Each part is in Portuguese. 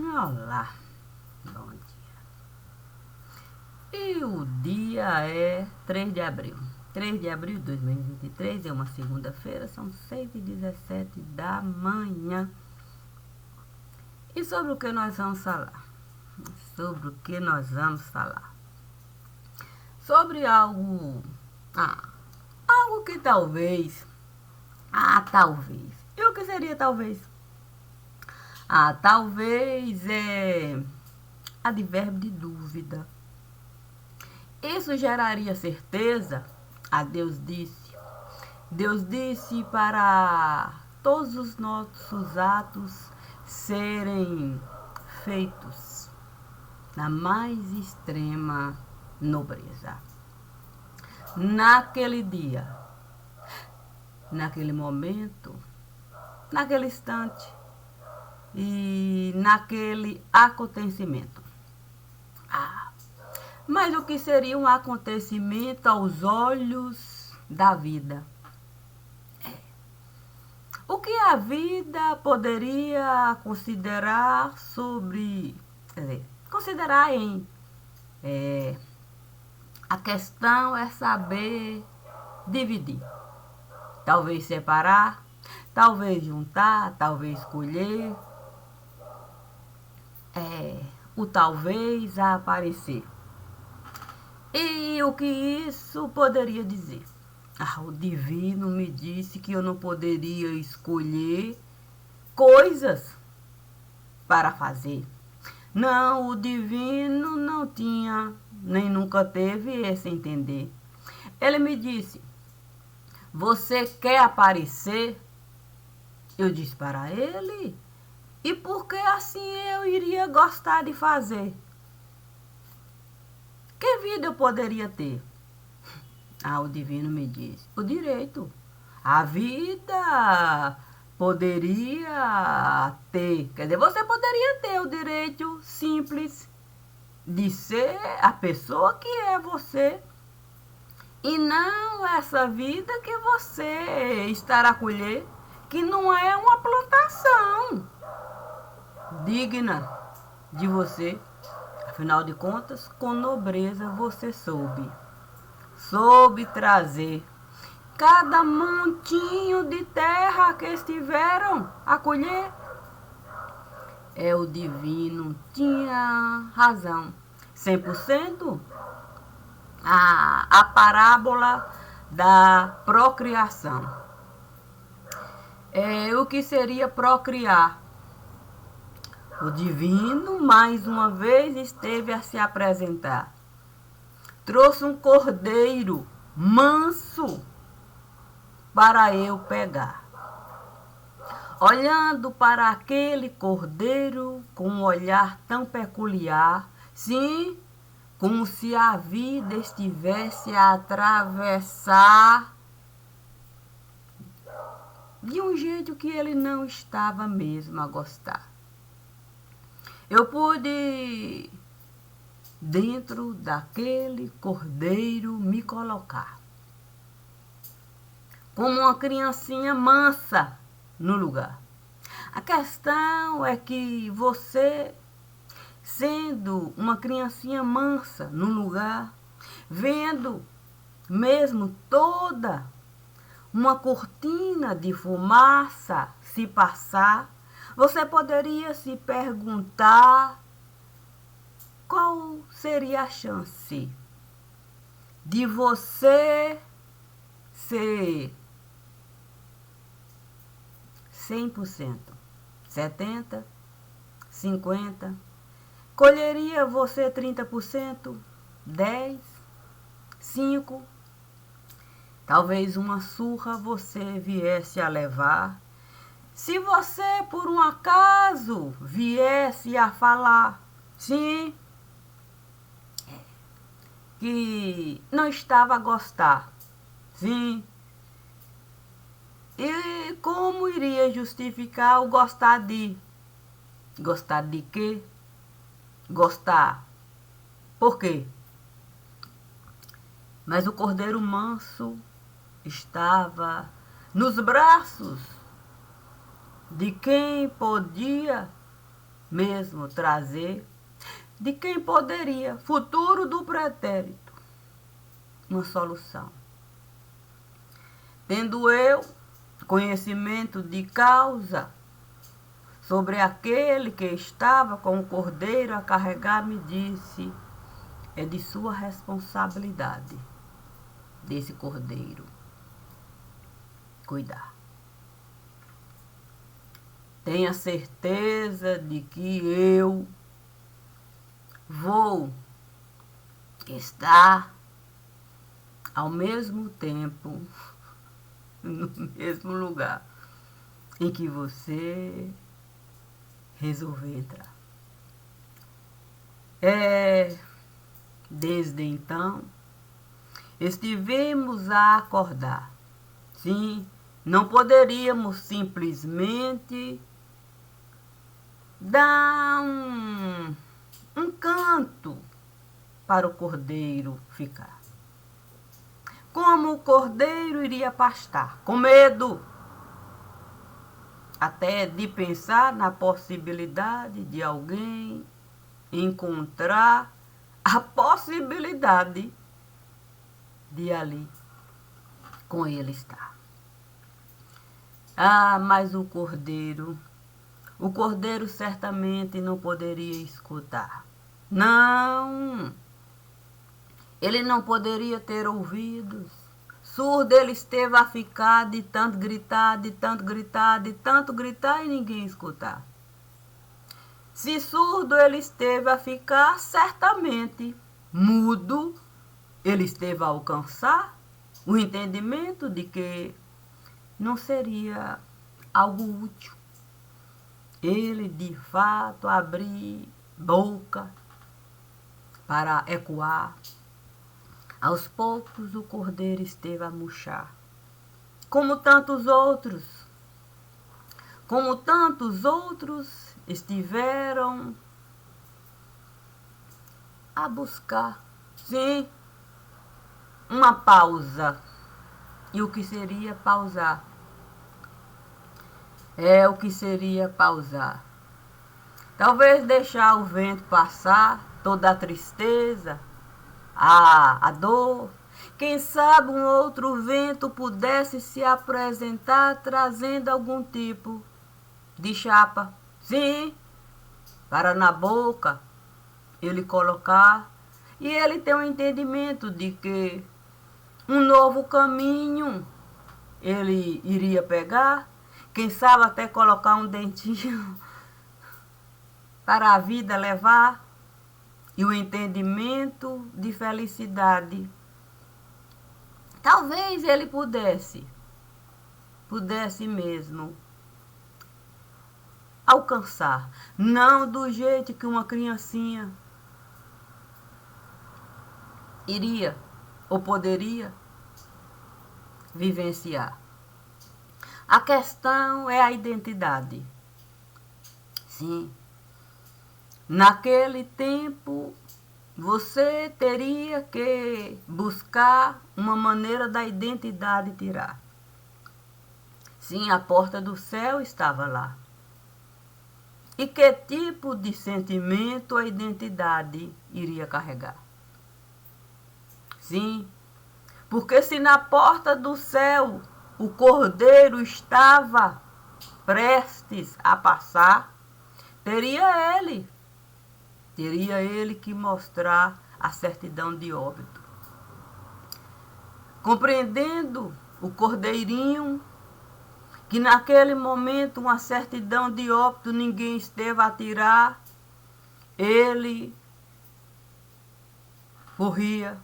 Olá, bom dia. E o dia é 3 de abril. 3 de abril de 2023 é uma segunda-feira, são 6h17 da manhã. E sobre o que nós vamos falar? Sobre o que nós vamos falar? Sobre algo. Algo que talvez. Talvez. E o que seria talvez? Talvez é advérbio de dúvida. Isso geraria certeza? Deus disse. Deus disse para todos os nossos atos serem feitos na mais extrema nobreza. Naquele dia, naquele momento, naquele instante e naquele acontecimento. Mas o que seria um acontecimento aos olhos da vida? O que a vida poderia considerar sobre... considerar em... a questão é saber dividir. Talvez separar, talvez juntar, talvez escolher. O talvez a aparecer. E o que isso poderia dizer? O divino me disse que eu não poderia escolher coisas para fazer. Não, o divino não tinha, nem nunca teve esse entender. Ele me disse, você quer aparecer? Eu disse para ele, e por que assim eu iria gostar de fazer? Que vida eu poderia ter? O divino me disse, o direito. A vida poderia ter, quer dizer, você poderia ter o direito simples de ser a pessoa que é você. E não essa vida que você estará a colher, que não é uma plantação digna de você. Afinal de contas, com nobreza você soube trazer cada montinho de terra que estiveram a colher. O divino tinha razão, 100%. A parábola da procriação. O que seria procriar? O divino, mais uma vez, esteve a se apresentar. Trouxe um cordeiro manso para eu pegar. Olhando para aquele cordeiro com um olhar tão peculiar, sim, como se a vida estivesse a atravessar de um jeito que ele não estava mesmo a gostar. Eu pude, dentro daquele cordeiro, me colocar como uma criancinha mansa no lugar. A questão é que você, sendo uma criancinha mansa no lugar, vendo mesmo toda uma cortina de fumaça se passar, você poderia se perguntar qual seria a chance de você ser 100%, 70%, 50%, colheria você 30%, 10%, 5%, talvez uma surra você viesse a levar. Se você, por um acaso, viesse a falar, sim, que não estava a gostar, sim, e como iria justificar o gostar de? Gostar de quê? Gostar. Por quê? Mas o cordeiro manso estava nos braços de quem podia mesmo trazer de quem poderia, futuro do pretérito, uma solução. Tendo eu conhecimento de causa sobre aquele que estava com o cordeiro a carregar, me disse, é de sua responsabilidade desse cordeiro cuidar. Tenha certeza de que eu vou estar ao mesmo tempo no mesmo lugar em que você resolver entrar. Desde então, estivemos a acordar. Sim, não poderíamos simplesmente dar um canto para o cordeiro ficar. Como o cordeiro iria pastar? Com medo até de pensar na possibilidade de alguém encontrar a possibilidade de ali com ele estar. Mas o cordeiro certamente não poderia escutar. Não, ele não poderia ter ouvidos. Surdo ele esteve a ficar de tanto gritar, de tanto gritar, de tanto gritar e ninguém escutar. Se surdo ele esteve a ficar, certamente mudo ele esteve a alcançar o entendimento de que não seria algo útil ele de fato abrir boca para ecoar. Aos poucos o cordeiro esteve a murchar, como tantos outros estiveram a buscar, sim, uma pausa. E o que seria pausar? O que seria pausar? Talvez deixar o vento passar, toda a tristeza, a dor. Quem sabe um outro vento pudesse se apresentar trazendo algum tipo de chapa. Sim, para na boca ele colocar. E ele tem um entendimento de que um novo caminho ele iria pegar. Quem sabe até colocar um dentinho para a vida levar. E o entendimento de felicidade. Talvez ele pudesse mesmo alcançar. Não do jeito que uma criancinha iria ou poderia vivenciar. A questão é a identidade. Sim. Naquele tempo, você teria que buscar uma maneira da identidade tirar. Sim, a porta do céu estava lá. E que tipo de sentimento a identidade iria carregar? Sim, porque se na porta do céu o cordeiro estava prestes a passar, teria ele que mostrar a certidão de óbito. Compreendendo o cordeirinho, que naquele momento uma certidão de óbito ninguém esteve a tirar, ele corria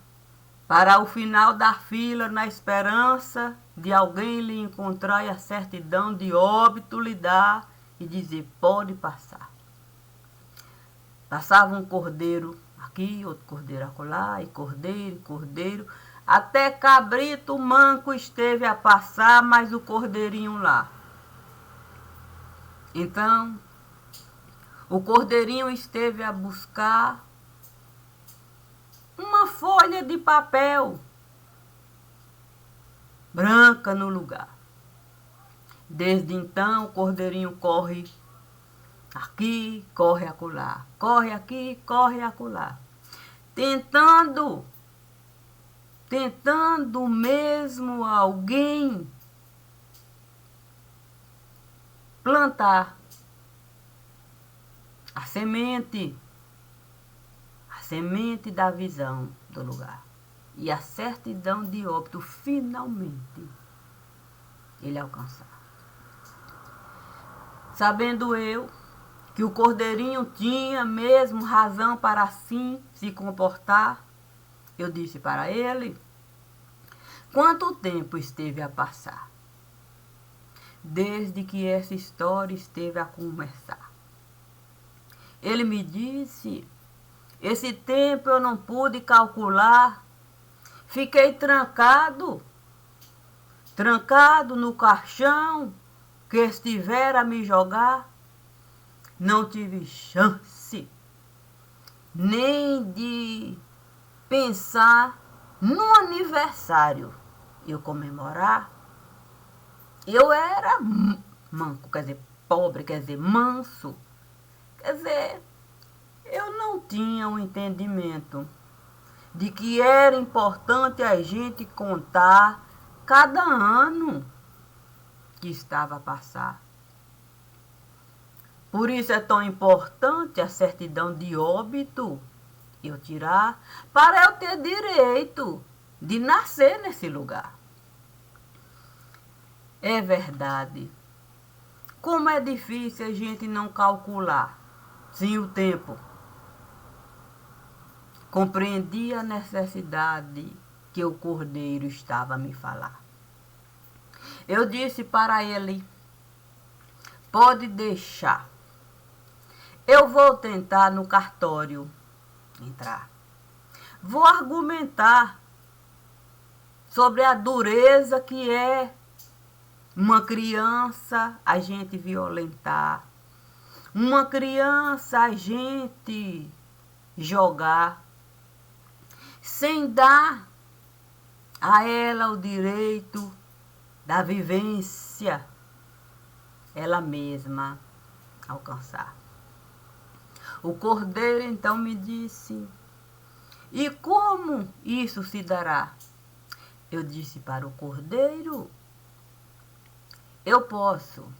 para o final da fila na esperança de alguém lhe encontrar e a certidão de óbito lhe dar e dizer, pode passar. Passava um cordeiro aqui, outro cordeiro acolá, e cordeiro, até cabrito manco esteve a passar, mas o cordeirinho lá. Então, o cordeirinho esteve a buscar uma folha de papel branca no lugar. Desde então, o cordeirinho corre Aqui, corre acolá, corre aqui, corre acolá. Tentando mesmo alguém plantar a semente da visão do lugar. E a certidão de óbito, finalmente, ele alcançar. Sabendo eu que o cordeirinho tinha mesmo razão para assim se comportar, eu disse para ele quanto tempo esteve a passar, desde que essa história esteve a começar. Ele me disse, esse tempo eu não pude calcular, fiquei trancado no caixão que estivera a me jogar. Não tive chance nem de pensar no aniversário eu comemorar. Eu era manco, quer dizer, pobre, quer dizer, manso. Quer dizer, eu não tinha o entendimento de que era importante a gente contar cada ano que estava a passar. Por isso é tão importante a certidão de óbito eu tirar, para eu ter direito de nascer nesse lugar. É verdade. Como é difícil a gente não calcular, sim, o tempo. Compreendi a necessidade que o cordeiro estava a me falar. Eu disse para ele, pode deixar. Eu vou tentar no cartório entrar. Vou argumentar sobre a dureza que é uma criança a gente violentar, uma criança a gente jogar, sem dar a ela o direito da vivência, ela mesma alcançar. O cordeiro então me disse, e como isso se dará? Eu disse para o cordeiro, eu posso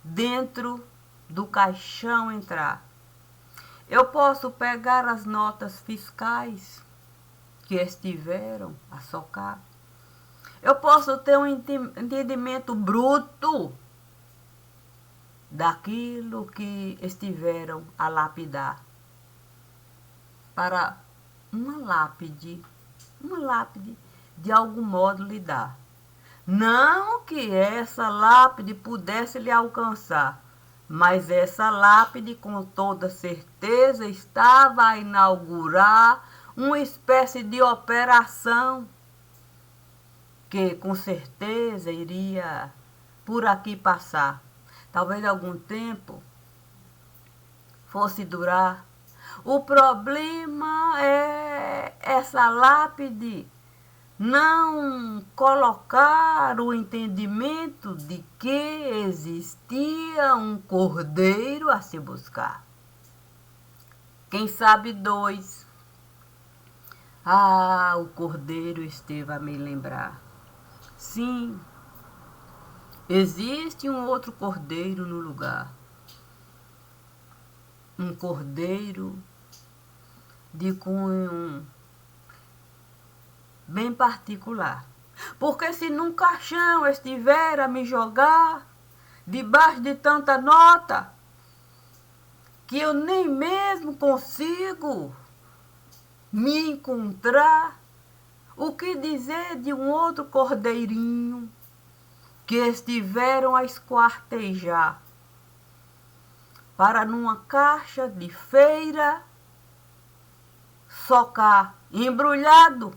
dentro do caixão entrar. Eu posso pegar as notas fiscais que estiveram a socar. Eu posso ter um entendimento bruto daquilo que estiveram a lapidar para uma lápide de algum modo lhe dar. Não que essa lápide pudesse lhe alcançar, mas essa lápide com toda certeza estava a inaugurar uma espécie de operação que com certeza iria por aqui passar. Talvez algum tempo fosse durar. O problema é essa lápide não colocar o entendimento de que existia um cordeiro a se buscar. Quem sabe dois. Ah, o cordeiro esteve a me lembrar. Sim, existe um outro cordeiro no lugar. Um cordeiro de cunho bem particular. Porque se num caixão estiver a me jogar, debaixo de tanta nota, que eu nem mesmo consigo me encontrar, o que dizer de um outro cordeirinho que estiveram a esquartejar para numa caixa de feira socar embrulhado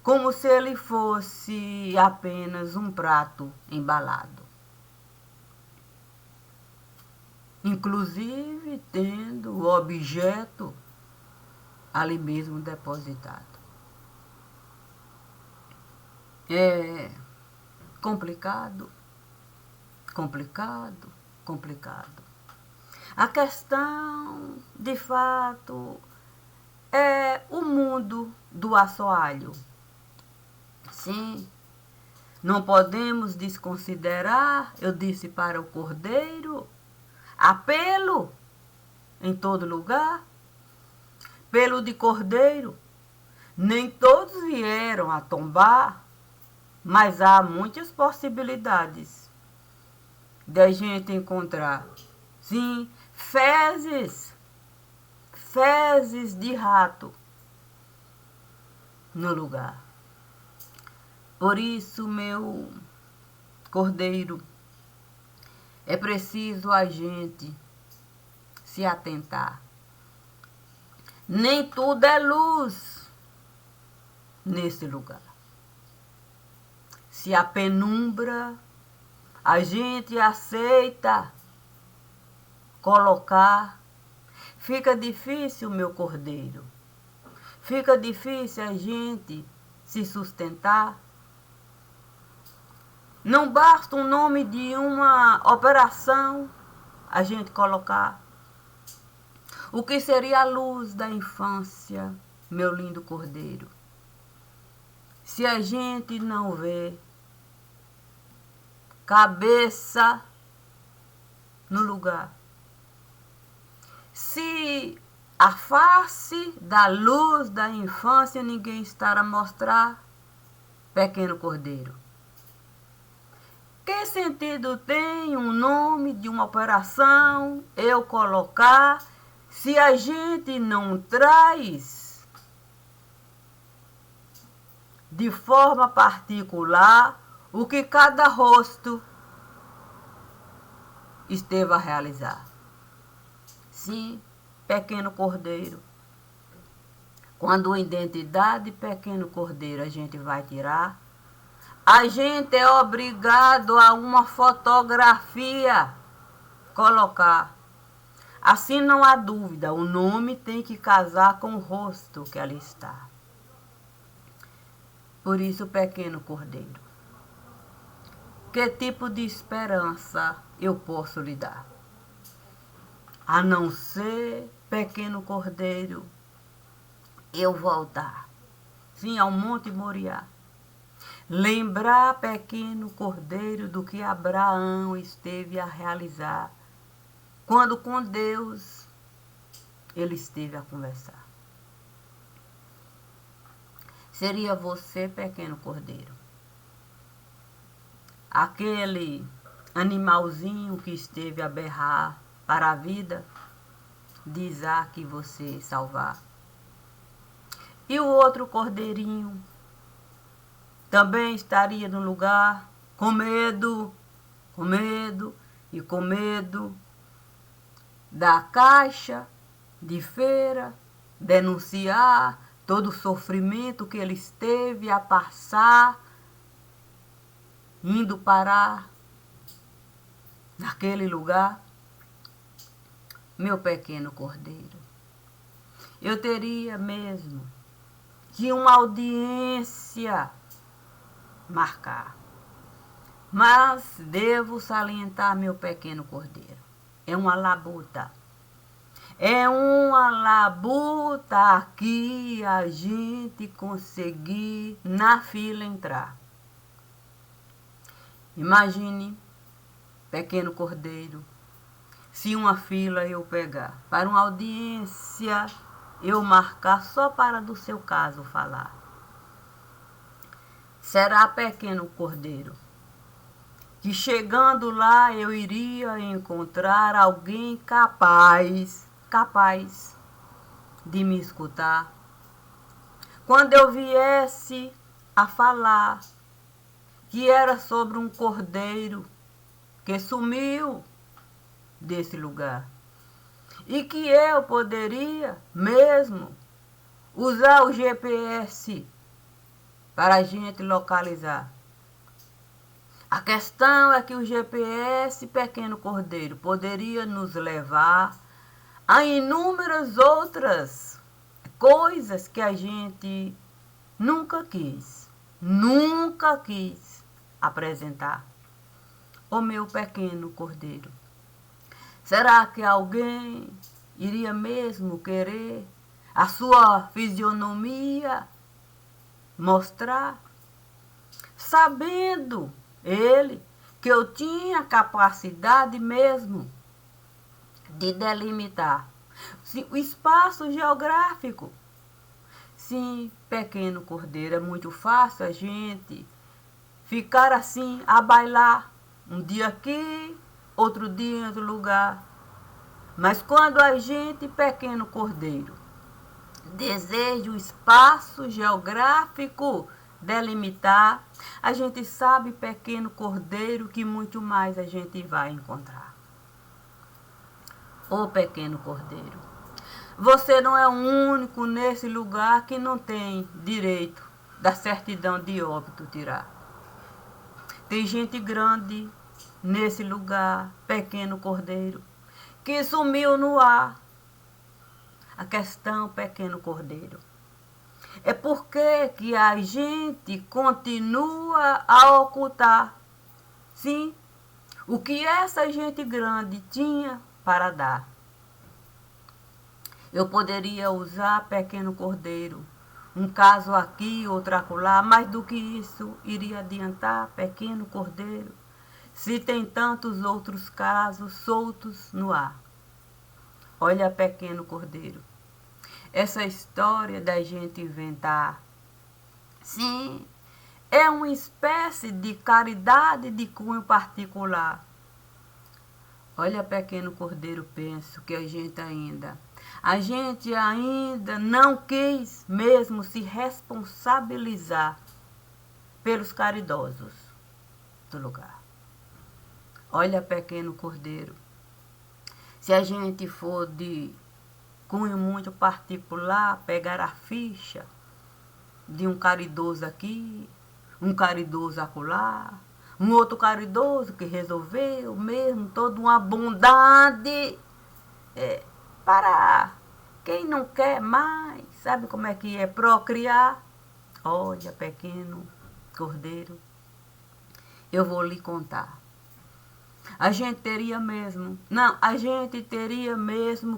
como se ele fosse apenas um prato embalado, inclusive tendo o objeto ali mesmo depositado. É complicado complicado, complicado. A questão, de fato, é o mundo do assoalho. Sim, não podemos desconsiderar, eu disse para o cordeiro, apelo em todo lugar, pelo de cordeiro. Nem todos vieram a tombar, mas há muitas possibilidades de a gente encontrar, sim, fezes de rato no lugar. Por isso, meu cordeiro, é preciso a gente se atentar. Nem tudo é luz nesse lugar. Se a penumbra a gente aceita colocar, fica difícil, meu cordeiro. Fica difícil a gente se sustentar. Não basta o nome de uma operação a gente colocar. O que seria a luz da infância, meu lindo cordeiro? Se a gente não vê cabeça no lugar. Se a face da luz da infância ninguém está a mostrar, pequeno cordeiro, que sentido tem um nome de uma operação eu colocar se a gente não traz de forma particular o que cada rosto esteve a realizar? Sim, pequeno cordeiro. Quando a identidade pequeno cordeiro a gente vai tirar, a gente é obrigado a uma fotografia colocar. Assim não há dúvida, o nome tem que casar com o rosto que ali está. Por isso, pequeno cordeiro, que tipo de esperança eu posso lhe dar? A não ser, pequeno cordeiro, eu voltar, sim, ao Monte Moriá. Lembrar, pequeno cordeiro, do que Abraão esteve a realizar quando com Deus ele esteve a conversar. Seria você, pequeno cordeiro, aquele animalzinho que esteve a berrar para a vida de Isaac que você salvar. E o outro cordeirinho também estaria no lugar com medo e com medo da caixa de feira, denunciar todo o sofrimento que ele esteve a passar, indo parar naquele lugar. Meu pequeno cordeiro, eu teria mesmo que uma audiência marcar, mas devo salientar, meu pequeno cordeiro, é uma labuta. É uma labuta aqui a gente conseguir na fila entrar. Imagine, pequeno cordeiro, se uma fila eu pegar para uma audiência, eu marcar só para do seu caso falar. Será, pequeno cordeiro, que chegando lá eu iria encontrar alguém capaz de me escutar. Quando eu viesse a falar que era sobre um cordeiro que sumiu desse lugar e que eu poderia mesmo usar o GPS para a gente localizar. A questão é que o GPS, pequeno cordeiro, poderia nos levar a inúmeras outras coisas que a gente nunca quis apresentar. ó meu pequeno cordeiro? Será que alguém iria mesmo querer a sua fisionomia mostrar, sabendo ele que eu tinha capacidade mesmo de delimitar o espaço geográfico? Sim, pequeno cordeiro, é muito fácil a gente ficar assim a bailar, um dia aqui, outro dia em outro lugar. Mas quando a gente, pequeno cordeiro, deseja o espaço geográfico delimitar, a gente sabe, pequeno cordeiro, que muito mais a gente vai encontrar. Ô pequeno cordeiro, você não é o único nesse lugar que não tem direito da certidão de óbito tirar. Tem gente grande nesse lugar, pequeno cordeiro, que sumiu no ar. A questão, pequeno cordeiro, é porque que a gente continua a ocultar, sim, o que essa gente grande tinha para dar. Eu poderia usar, pequeno cordeiro, um caso aqui, outro acolá, mais do que isso iria adiantar, pequeno cordeiro, se tem tantos outros casos soltos no ar. Olha, pequeno cordeiro, essa história da gente inventar, sim, é uma espécie de caridade de cunho particular. Olha, pequeno cordeiro, penso que a gente ainda não quis mesmo se responsabilizar pelos caridosos do lugar. Olha, pequeno cordeiro, se a gente for de cunho muito particular, pegar a ficha de um caridoso aqui, um caridoso acolá, um outro caridoso que resolveu mesmo toda uma bondade para quem não quer mais, sabe como é que é? Procriar. Olha, pequeno cordeiro, eu vou lhe contar. A gente teria mesmo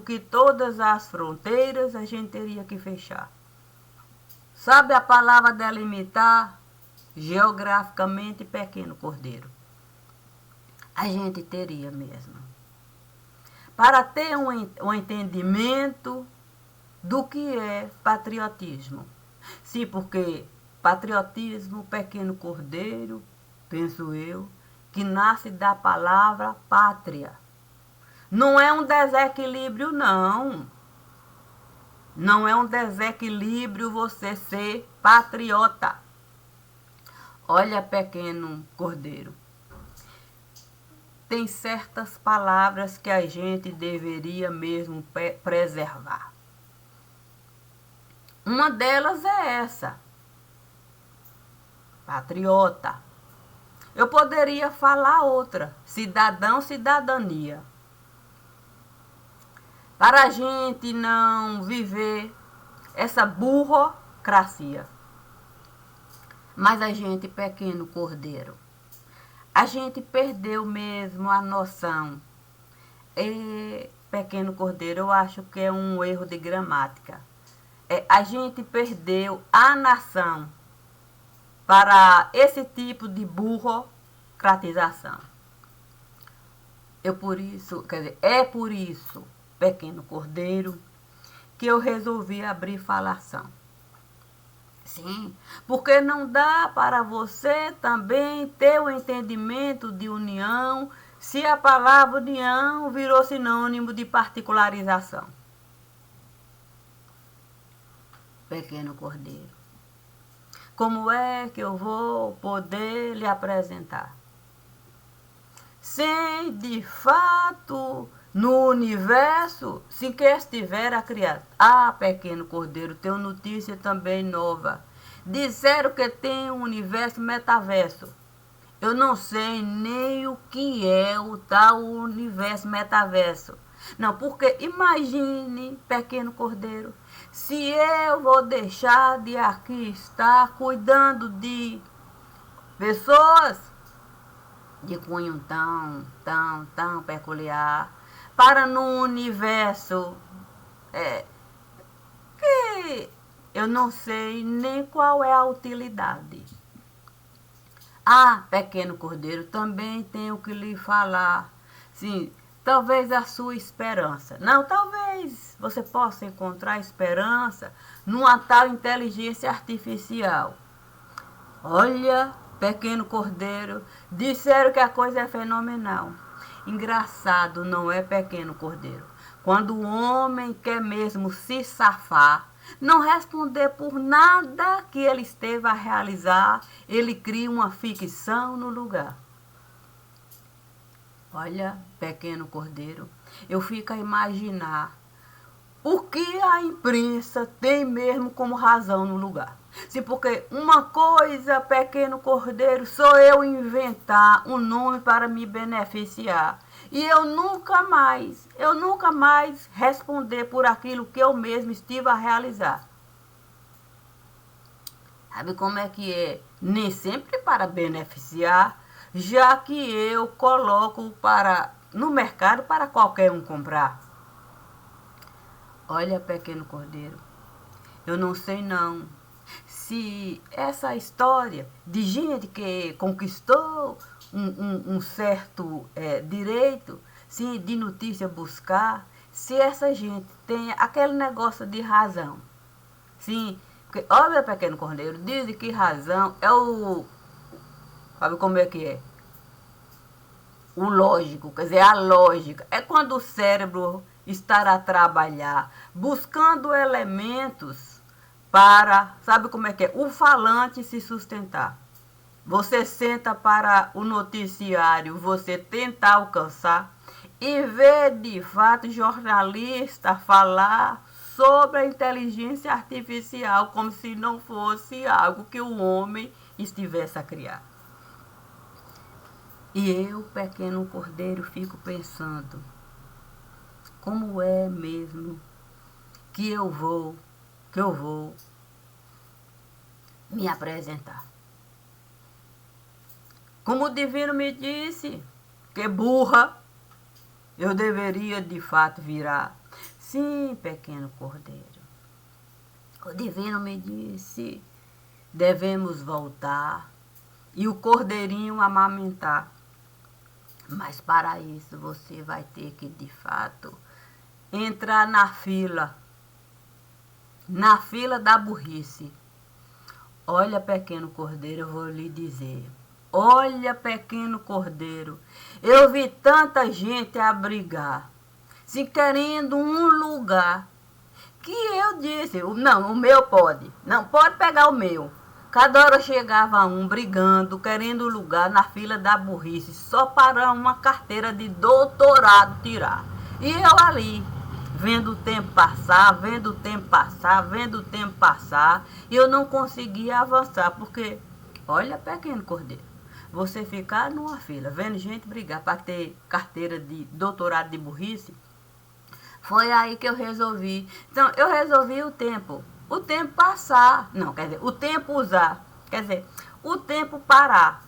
que todas as fronteiras a gente teria que fechar. Sabe a palavra delimitar? Geograficamente, pequeno cordeiro. A gente teria mesmo. Para ter um entendimento do que é patriotismo. Sim, porque patriotismo, pequeno cordeiro, penso eu, que nasce da palavra pátria. Não é um desequilíbrio, não. Não é um desequilíbrio você ser patriota. Olha, pequeno cordeiro, tem certas palavras que a gente deveria mesmo preservar. Uma delas é essa, patriota. Eu poderia falar outra, cidadão, cidadania. Para a gente não viver essa burocracia. Mas a gente, pequeno cordeiro, a gente perdeu mesmo a noção. Pequeno cordeiro, eu acho que é um erro de gramática. A gente perdeu a nação para esse tipo de burocratização. É por isso, pequeno cordeiro, que eu resolvi abrir falação. Sim, porque não dá para você também ter o entendimento de união se a palavra união virou sinônimo de particularização. Pequeno cordeiro, como é que eu vou poder lhe apresentar? Sem, de fato, no universo, se que estiver a criar. Pequeno cordeiro, tenho notícia também nova. Disseram que tem um universo metaverso. Eu não sei nem o que é o tal universo metaverso. Não, porque imagine, pequeno cordeiro, se eu vou deixar de aqui estar cuidando de pessoas de cunho tão peculiar, para no universo que eu não sei nem qual é a utilidade. Ah, pequeno cordeiro, também tenho que lhe falar. Sim, talvez a sua esperança. Não, talvez você possa encontrar esperança numa tal inteligência artificial. Olha, pequeno cordeiro, disseram que a coisa é fenomenal. Engraçado, não é, pequeno cordeiro? Quando o homem quer mesmo se safar, não responder por nada que ele esteve a realizar, ele cria uma ficção no lugar. Olha, pequeno cordeiro, eu fico a imaginar o que a imprensa tem mesmo como razão no lugar. Sim, porque uma coisa, pequeno cordeiro, sou eu inventar um nome para me beneficiar. E eu nunca mais responder por aquilo que eu mesmo estive a realizar. Sabe como é que é? Nem sempre para beneficiar, já que eu coloco no mercado para qualquer um comprar. Olha, pequeno cordeiro, eu não sei não se essa história de gente que conquistou um certo direito, sim, de notícia buscar, se essa gente tem aquele negócio de razão. Sim, porque, olha, pequeno cordeiro, dizem que razão é o... Sabe como é que é? O lógico, quer dizer, a lógica. É quando o cérebro está a trabalhar, buscando elementos para, sabe como é que é? O falante se sustentar. Você senta para o noticiário, você tenta alcançar e vê de fato jornalista falar sobre a inteligência artificial como se não fosse algo que o homem estivesse a criar. E eu, pequeno cordeiro, fico pensando, como é mesmo que eu vou me apresentar? Como o divino me disse, que burra eu deveria de fato virar. Sim, pequeno cordeiro. O divino me disse, devemos voltar e o cordeirinho amamentar. Mas para isso você vai ter que, de fato, entrar na fila da burrice. Olha, pequeno cordeiro, eu vou lhe dizer. Olha, pequeno cordeiro, eu vi tanta gente a brigar, se querendo um lugar, que eu disse, não, o meu pode, não, pode pegar o meu. Cada hora chegava um brigando, querendo lugar na fila da burrice, só para uma carteira de doutorado tirar. E eu ali, vendo o tempo passar, e eu não conseguia avançar, porque, olha, pequeno cordeiro, você ficar numa fila, vendo gente brigar para ter carteira de doutorado de burrice, foi aí que eu resolvi. Então, eu resolvi o tempo passar, não, quer dizer, o tempo usar, quer dizer, o tempo parar.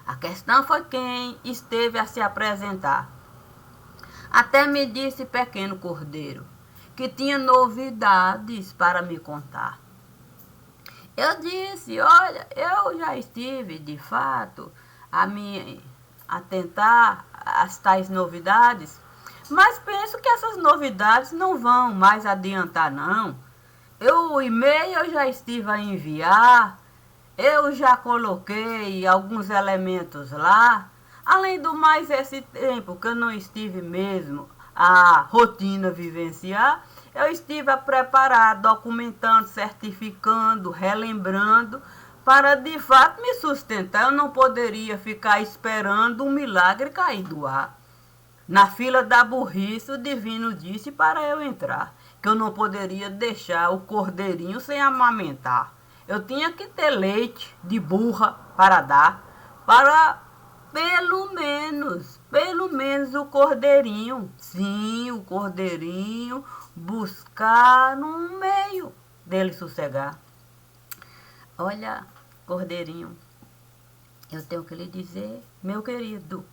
A questão foi quem esteve a se apresentar. Até me disse pequeno cordeiro que tinha novidades para me contar. Eu disse, olha, eu já estive, de fato, a tentar as tais novidades, mas penso que essas novidades não vão mais adiantar, não. O e-mail eu já estive a enviar, eu já coloquei alguns elementos lá. Além do mais, esse tempo que eu não estive mesmo a rotina vivenciar, eu estive a preparar, documentando, certificando, relembrando, para de fato me sustentar. Eu não poderia ficar esperando um milagre cair do ar. Na fila da burrice, o divino disse para eu entrar, que eu não poderia deixar o cordeirinho sem amamentar. Eu tinha que ter leite de burra para dar, para pelo menos o cordeirinho, sim, o cordeirinho, buscar um meio dele sossegar. Olha, cordeirinho, eu tenho que lhe dizer, meu querido,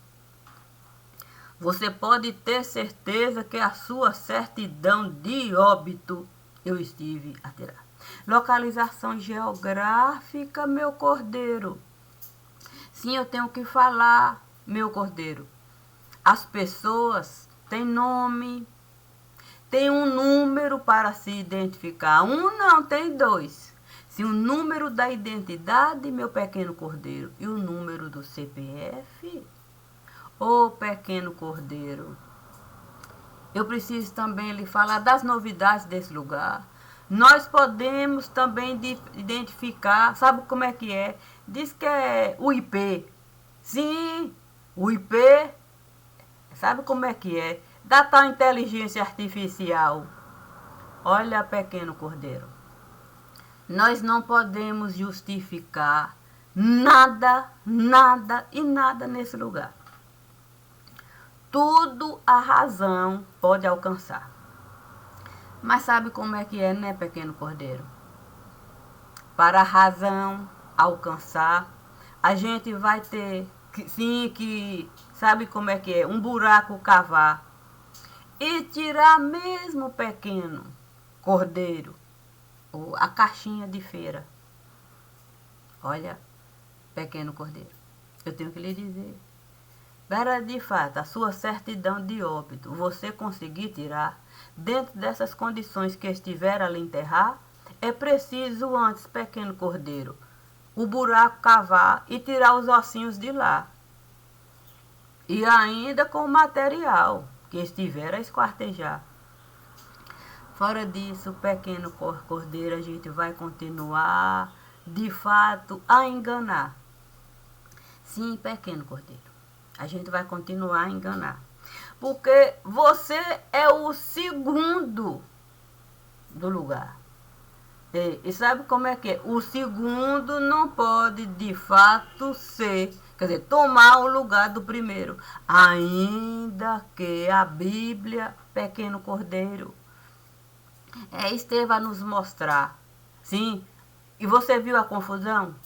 você pode ter certeza que a sua certidão de óbito eu estive a tirar. Localização geográfica, meu cordeiro. Sim, eu tenho que falar, meu cordeiro. As pessoas têm nome, tem um número para se identificar. Um não, tem dois. Se o número da identidade, meu pequeno cordeiro, e o número do CPF, ô pequeno cordeiro, eu preciso também lhe falar das novidades desse lugar. Nós podemos também identificar, sabe como é que é? Diz que é o IP. Sim, o IP, sabe como é que é? Da tal inteligência artificial. Olha, pequeno cordeiro, nós não podemos justificar nada, nada e nada nesse lugar. Tudo a razão pode alcançar. Mas sabe como é que é, né, pequeno cordeiro? Para a razão alcançar, a gente vai ter, sabe como é que é? Um buraco cavar. E tirar mesmo, pequeno cordeiro, ou a caixinha de feira. Olha, pequeno cordeiro, eu tenho que lhe dizer. Para de fato a sua certidão de óbito você conseguir tirar, dentro dessas condições que estiver a lhe enterrar, é preciso antes, pequeno cordeiro, o buraco cavar e tirar os ossinhos de lá. E ainda com o material que estiver a esquartejar. Fora disso, pequeno cordeiro, a gente vai continuar, de fato, a enganar. Sim, pequeno cordeiro, a gente vai continuar a enganar. Porque você é o segundo do lugar. E sabe como é que é? O segundo não pode, de fato, ser, quer dizer, tomar o lugar do primeiro. Ainda que a Bíblia, pequeno cordeiro, esteve a nos mostrar. Sim, e você viu a confusão?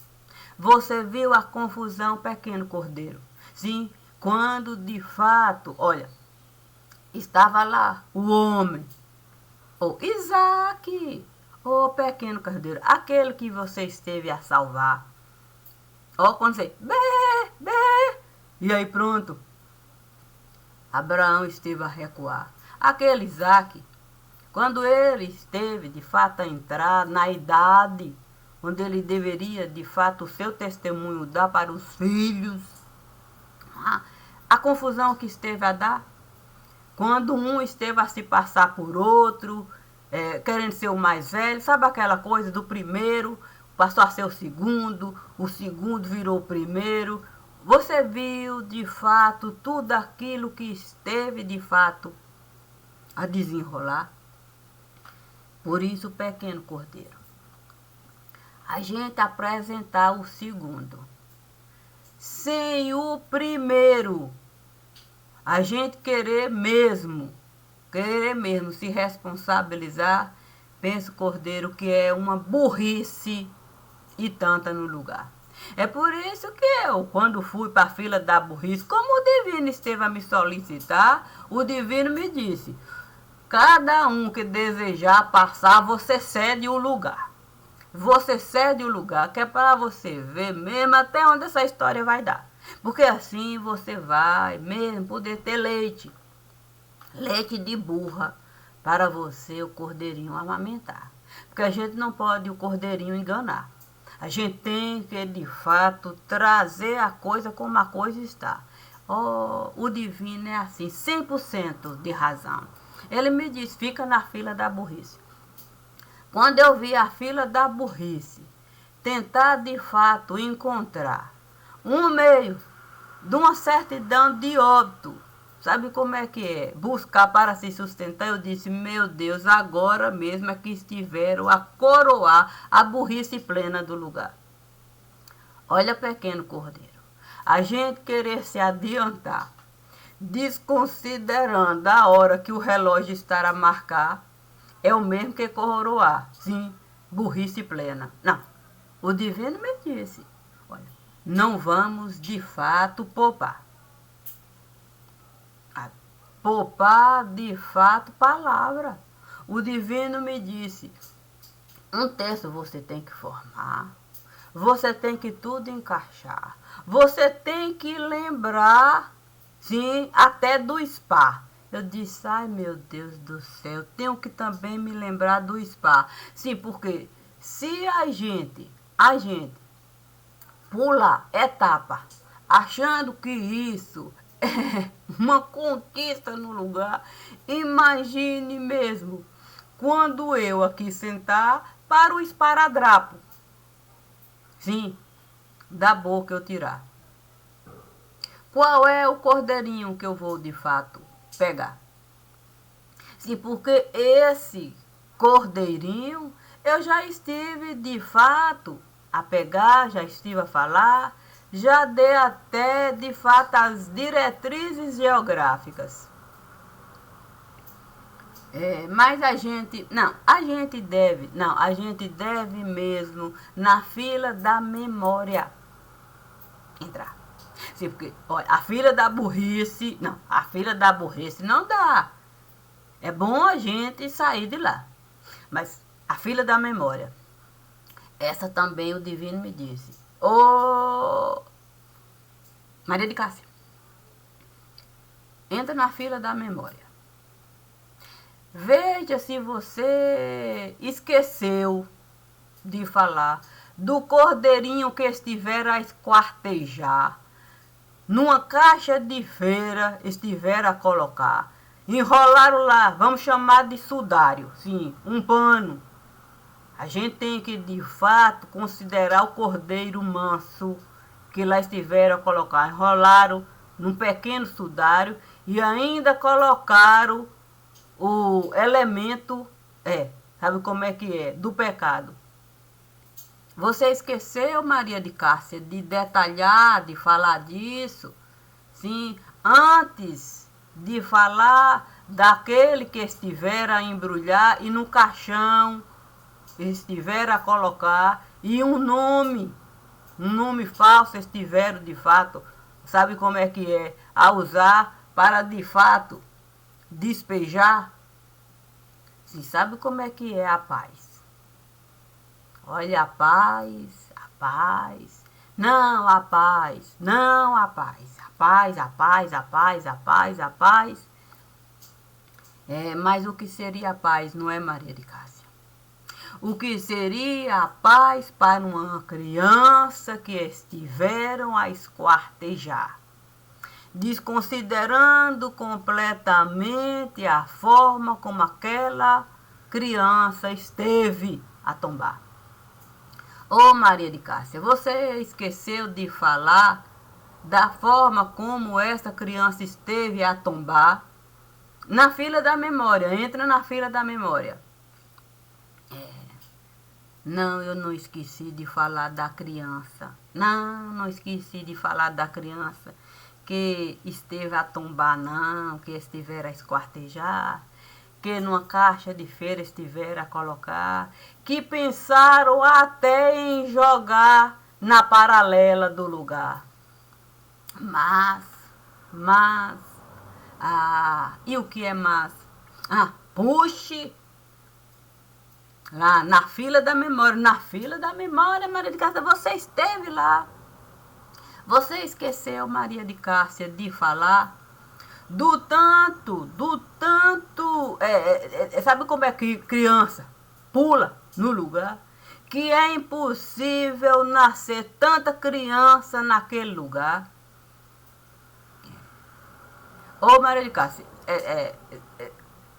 Você viu a confusão, pequeno cordeiro? Sim, quando de fato, olha, estava lá o homem, o Isaac, o pequeno cordeiro, aquele que você esteve a salvar. Ó, quando você, bé, e aí pronto, Abraão esteve a recuar. Aquele Isaac, quando ele esteve de fato a entrar na idade onde ele deveria de fato o seu testemunho dar para os filhos, a confusão que esteve a dar, quando um esteve a se passar por outro, querendo ser o mais velho, sabe aquela coisa do primeiro passou a ser o segundo virou o primeiro. Você viu de fato tudo aquilo que esteve de fato a desenrolar. Por isso, pequeno cordeiro, a gente apresentar o segundo sem o primeiro, a gente querer mesmo se responsabilizar, penso, cordeiro, que é uma burrice e tanta no lugar. É por isso que eu, quando fui para a fila da burrice, como o divino esteve a me solicitar, o divino me disse, cada um que desejar passar, você cede o lugar. Você cede o lugar, que é para você ver mesmo até onde essa história vai dar. Porque assim você vai mesmo poder ter leite. Leite de burra para você, o cordeirinho, amamentar. Porque a gente não pode o cordeirinho enganar. A gente tem que, de fato, trazer a coisa como a coisa está. Oh, o divino é assim, 100% de razão. Ele me diz, fica na fila da burrice. Quando eu vi a fila da burrice, tentar, de fato, encontrar um meio de uma certidão de óbito, sabe como é que é? Buscar para se sustentar. Eu disse, meu Deus, agora mesmo é que estiveram a coroar a burrice plena do lugar. Olha, pequeno cordeiro, a gente querer se adiantar, desconsiderando a hora que o relógio está a marcar, é o mesmo que coroar. Sim, burrice plena. Não, o divino me disse, olha, não vamos de fato poupar. Poupar, de fato, palavra. O divino me disse, um texto você tem que formar, você tem que tudo encaixar, você tem que lembrar, sim, até do spa. Eu disse, ai meu Deus do céu, tenho que também me lembrar do spa. Sim, porque se a gente pula etapa, achando que isso é uma conquista no lugar, imagine mesmo quando eu aqui sentar para o esparadrapo, sim, da boca eu tirar. Qual é o cordeirinho que eu vou de fato pegar? Sim, porque esse cordeirinho eu já estive de fato a pegar, já estive a falar, já dei até de fato as diretrizes geográficas. Mas a gente a gente deve mesmo na fila da memória entrar. Sim, porque olha, a fila da burrice não dá. É bom a gente sair de lá. Mas a fila da memória, essa também o divino me disse. Ô, Maria de Cássia, entra na fila da memória. Veja se você esqueceu de falar do cordeirinho que estiver a esquartejar, numa caixa de feira estiver a colocar. Enrolaram lá, vamos chamar de sudário, sim, um pano. A gente tem que, de fato, considerar o cordeiro manso que lá estiveram a colocar. Enrolaram num pequeno sudário e ainda colocaram o elemento, sabe como é que é? Do pecado. Você esqueceu, Maria de Cássia, de detalhar, de falar disso? Sim, antes de falar daquele que estiver a embrulhar e no caixão estiver a colocar e um nome falso estiver de fato, sabe como é que é? A usar para de fato despejar. Sim, sabe como é que é a paz? Olha, a paz. Não, a paz. Não, a paz. A paz, a paz, a paz, a paz, a paz. Mas o que seria a paz, não é, Maria de Cássia? O que seria a paz para uma criança que estiveram a esquartejar, desconsiderando completamente a forma como aquela criança esteve a tombar. Ô Maria de Cássia, você esqueceu de falar da forma como essa criança esteve a tombar? Na fila da memória, entra na fila da memória. Não, eu não esqueci de falar da criança. Não esqueci de falar da criança que esteve a tombar, não, que estiver a esquartejar, que numa caixa de feira estiver a colocar, que pensaram até em jogar na paralela do lugar. Mas, e o que é mas? Puxe lá na fila da memória, Maria de Cássia, você esteve lá. Você esqueceu, Maria de Cássia, de falar do tanto, sabe como é que criança pula no lugar? Que é impossível nascer tanta criança naquele lugar. Ô, Maria de Cássia,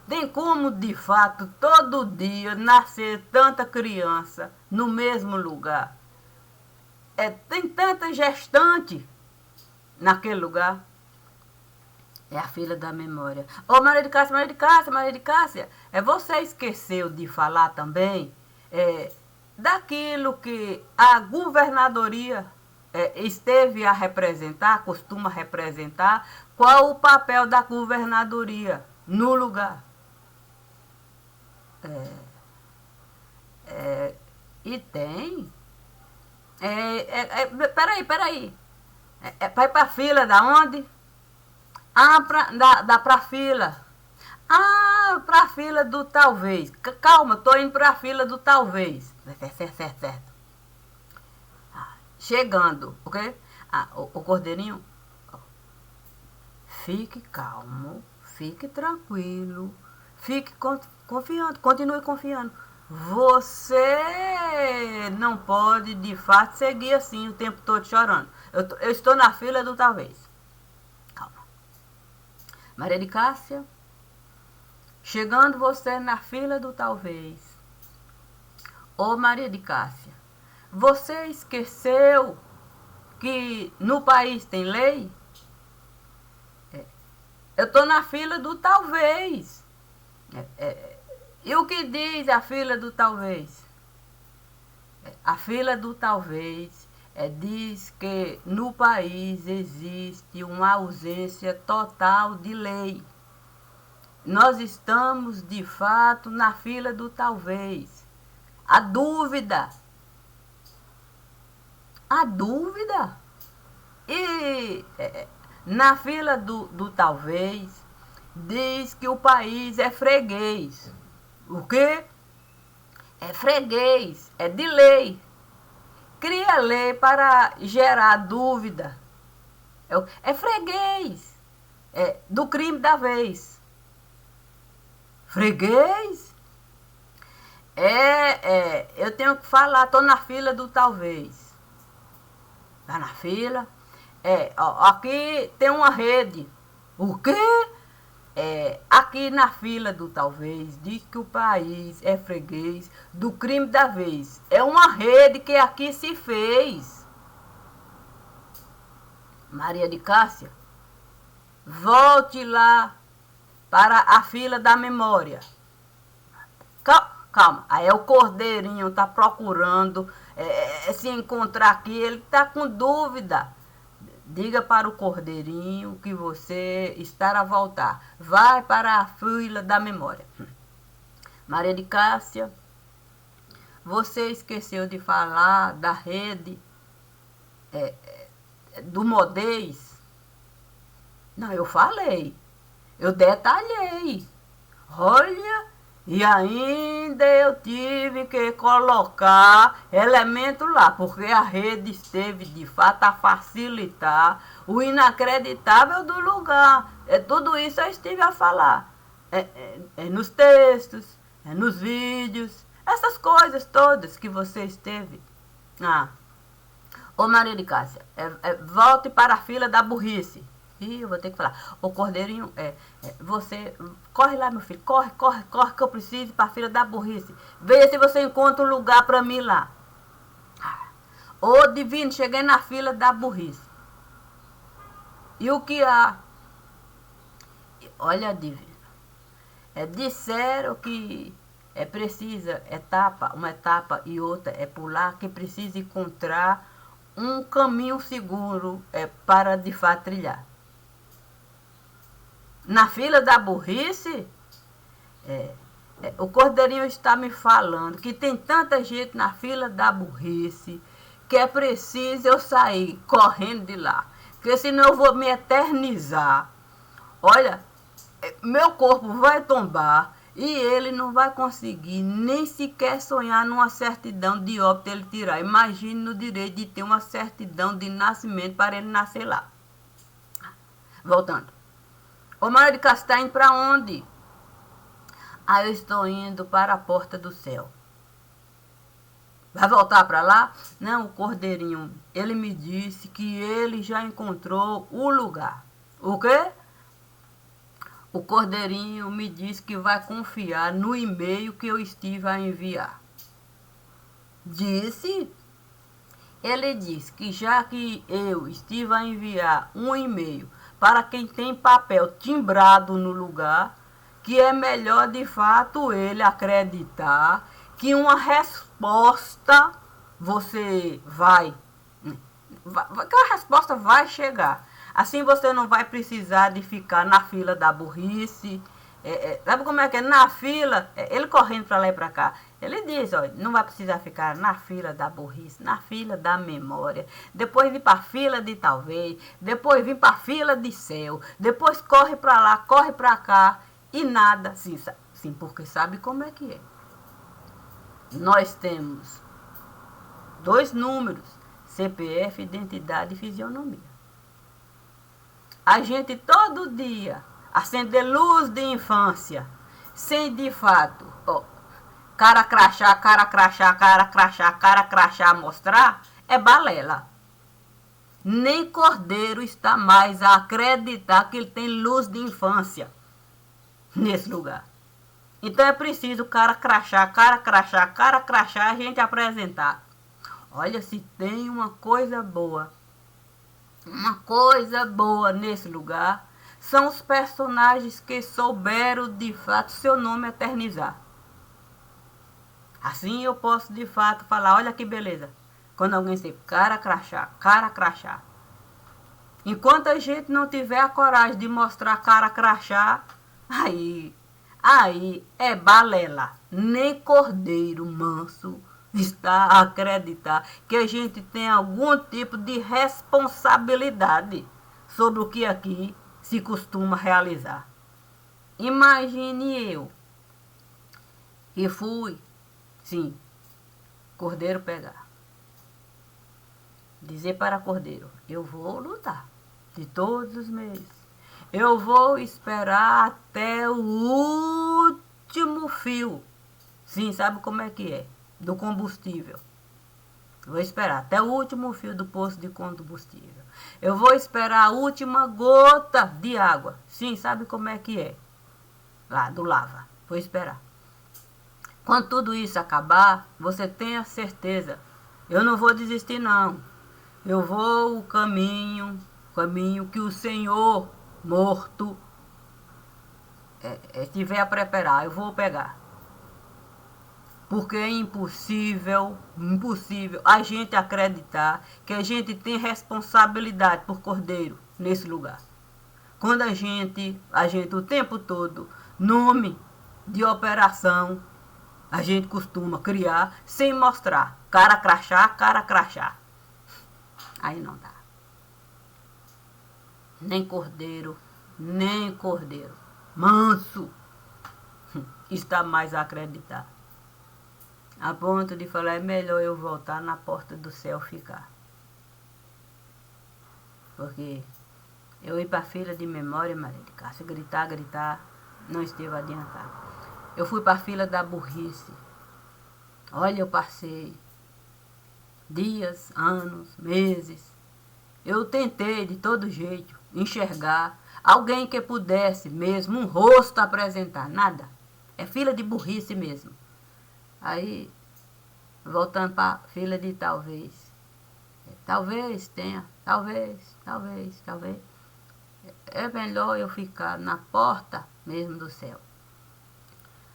tem como, de fato, todo dia nascer tanta criança no mesmo lugar? Tem tanta gestante naquele lugar. É a fila da memória. Ô, Maria de Cássia, você esqueceu de falar também daquilo que a governadoria esteve a representar, costuma representar, qual o papel da governadoria no lugar. E tem Peraí. Vai pra fila da onde? Ah, pra fila. Ah, pra fila do talvez. Calma, tô indo pra fila do talvez. Certo. Chegando, ok? O cordeirinho, fique calmo, fique tranquilo, fique confiando, continue confiando. Você não pode, de fato, seguir assim o tempo todo chorando. Eu estou na fila do talvez. Calma. Maria de Cássia, chegando você na fila do talvez. Ô Maria de Cássia, você esqueceu que no país tem lei? Eu tô na fila do talvez. E o que diz a fila do talvez? A fila do talvez diz que no país existe uma ausência total de lei. Nós estamos, de fato, na fila do talvez. A dúvida. E na fila do talvez, diz que o país é freguês. O quê? É freguês, é de lei. Cria lei para gerar dúvida. É freguês, é do crime da vez. Freguês? Eu tenho que falar, tô na fila do talvez. Tá na fila? Aqui tem uma rede. O quê? Aqui na fila do talvez, diz que o país é freguês do crime da vez. É uma rede que aqui se fez. Maria de Cássia, volte lá para a fila da memória. Calma. Aí o cordeirinho tá procurando se encontrar aqui, ele tá com dúvida. Diga para o cordeirinho que você estará a voltar. Vai para a fila da memória. Maria de Cássia, você esqueceu de falar da rede do modez? Não, eu falei. Eu detalhei. Olha, e ainda eu tive que colocar elemento lá, porque a rede esteve de fato a facilitar o inacreditável do lugar. Tudo isso eu estive a falar. Nos textos, nos vídeos, essas coisas todas que você esteve. Ô Maria de Cássia, volte para a fila da burrice. Ih, eu vou ter que falar. Ô Cordeirinho, você... Corre lá, meu filho. Corre, que eu preciso ir para a fila da burrice. Veja se você encontra um lugar para mim lá. Ô Divino, cheguei na fila da burrice. E o que há? Olha, Divino. Disseram que precisa uma etapa e outra pular, que precisa encontrar um caminho seguro para de fato trilhar. Na fila da burrice, o Cordeirinho está me falando que tem tanta gente na fila da burrice que é preciso eu sair correndo de lá, porque senão eu vou me eternizar. Olha, meu corpo vai tombar e ele não vai conseguir nem sequer sonhar numa certidão de óbito ele tirar. Imagine no direito de ter uma certidão de nascimento para ele nascer lá. Voltando. Ô Maria de Cássia, está indo para onde? Eu estou indo para a porta do céu. Vai voltar para lá? Não, o Cordeirinho, ele me disse que ele já encontrou o lugar. O quê? O Cordeirinho me disse que vai confiar no e-mail que eu estive a enviar. Disse? Ele disse que já que eu estive a enviar um e-mail para quem tem papel timbrado no lugar, que é melhor de fato ele acreditar que uma resposta que a resposta vai chegar. Assim você não vai precisar de ficar na fila da burrice. Sabe como é que é? Na fila, ele correndo para lá e para cá. Ele diz, olha, não vai precisar ficar na fila da burrice, na fila da memória, depois vir para a fila de talvez, depois vir para a fila de céu, depois corre para lá, corre para cá e nada. Sim, sim, porque sabe como é que é. Nós temos 2 números, CPF, identidade e fisionomia. A gente todo dia acender luz de infância, sem de fato, cara crachá, cara crachá, cara crachá, cara crachá mostrar, é balela. Nem Cordeiro está mais a acreditar que ele tem luz de infância nesse lugar. Então é preciso cara crachá, cara crachá, cara crachá a gente apresentar. Olha, se tem uma coisa boa nesse lugar, são os personagens que souberam de fato seu nome eternizar. Assim eu posso de fato falar, olha que beleza. Quando alguém se cara crachá, cara crachá. Enquanto a gente não tiver a coragem de mostrar cara crachá, aí é balela. Nem Cordeiro Manso está a acreditar que a gente tem algum tipo de responsabilidade sobre o que aqui se costuma realizar. Imagine eu que fui, sim, Cordeiro pegar. Dizer para Cordeiro, eu vou lutar de todos os meses. Eu vou esperar até o último fio. Sim, sabe como é que é? Do combustível. Vou esperar até o último fio do poço de combustível. Eu vou esperar a última gota de água. Sim, sabe como é que é? Lá do lava. Vou esperar. Quando tudo isso acabar, você tenha certeza. Eu não vou desistir, não. Eu vou o caminho que o Senhor morto tiver a preparar. Eu vou pegar. Porque é impossível a gente acreditar que a gente tem responsabilidade por Cordeiro nesse lugar. Quando a gente o tempo todo, nome de operação, a gente costuma criar sem mostrar. Cara crachá, cara crachá. Aí não dá. Nem Cordeiro Manso está mais a acreditar. A ponto de falar, é melhor eu voltar na porta do céu ficar. Porque eu ir para a fila de memória, Maria de Cássia, gritar, não esteve adiantado. Eu fui para a fila da burrice. Olha, eu passei dias, anos, meses. Eu tentei de todo jeito enxergar alguém que pudesse mesmo um rosto apresentar. Nada. É fila de burrice mesmo. Aí, voltando para a fila de talvez. Talvez tenha, talvez. É melhor eu ficar na porta mesmo do céu.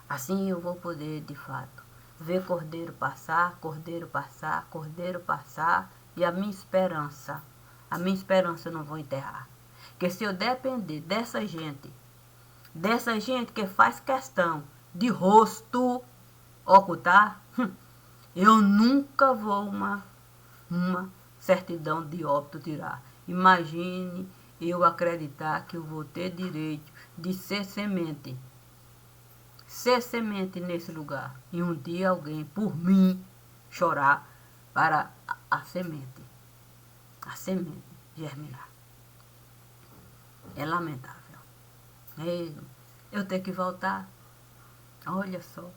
Assim eu vou poder, de fato, ver Cordeiro passar, e a minha esperança eu não vou enterrar. Porque se eu depender dessa gente que faz questão de rosto ocultar, eu nunca vou uma certidão de óbito tirar. Imagine eu acreditar que eu vou ter direito de ser semente nesse lugar. E um dia alguém, por mim, chorar para a semente germinar. É lamentável. Eu ter que voltar. Olha só.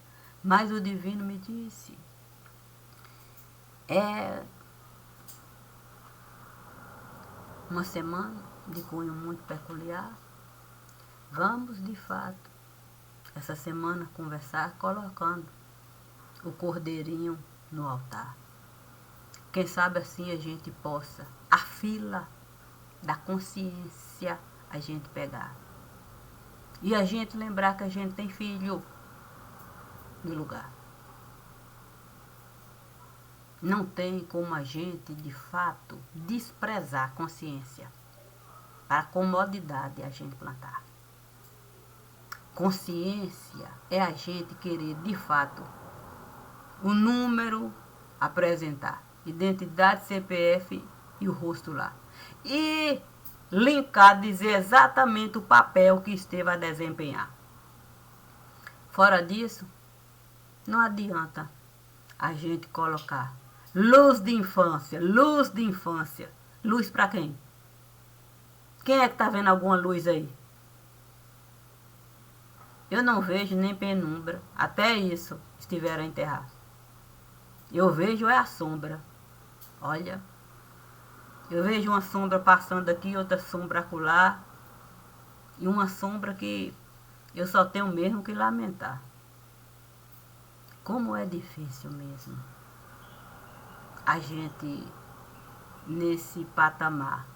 Mas o divino me disse. É uma semana de cunho muito peculiar. Vamos, de fato, essa semana conversar colocando o cordeirinho no altar. Quem sabe assim a gente possa, a fila da consciência, a gente pegar. E a gente lembrar que a gente tem filho no lugar. Não tem como a gente, de fato, desprezar a consciência. Para a comodidade a gente plantar. Consciência é a gente querer, de fato, o número, apresentar. Identidade, CPF e o rosto lá. E linkar, dizer exatamente o papel que esteve a desempenhar. Fora disso, não adianta a gente colocar luz de infância, luz de infância. Luz para quem? Quem é que tá vendo alguma luz aí? Eu não vejo nem penumbra. Até isso estiveram enterrados. Eu vejo é a sombra. Olha. Eu vejo uma sombra passando aqui, outra sombra acolá. E uma sombra que eu só tenho mesmo que lamentar. Como é difícil mesmo a gente nesse patamar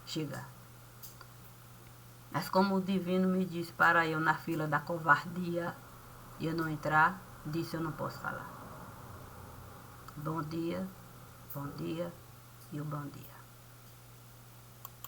chegar. Mas como o divino me disse para eu na fila da covardia e eu não entrar, disse eu não posso falar. Bom dia e o bom dia.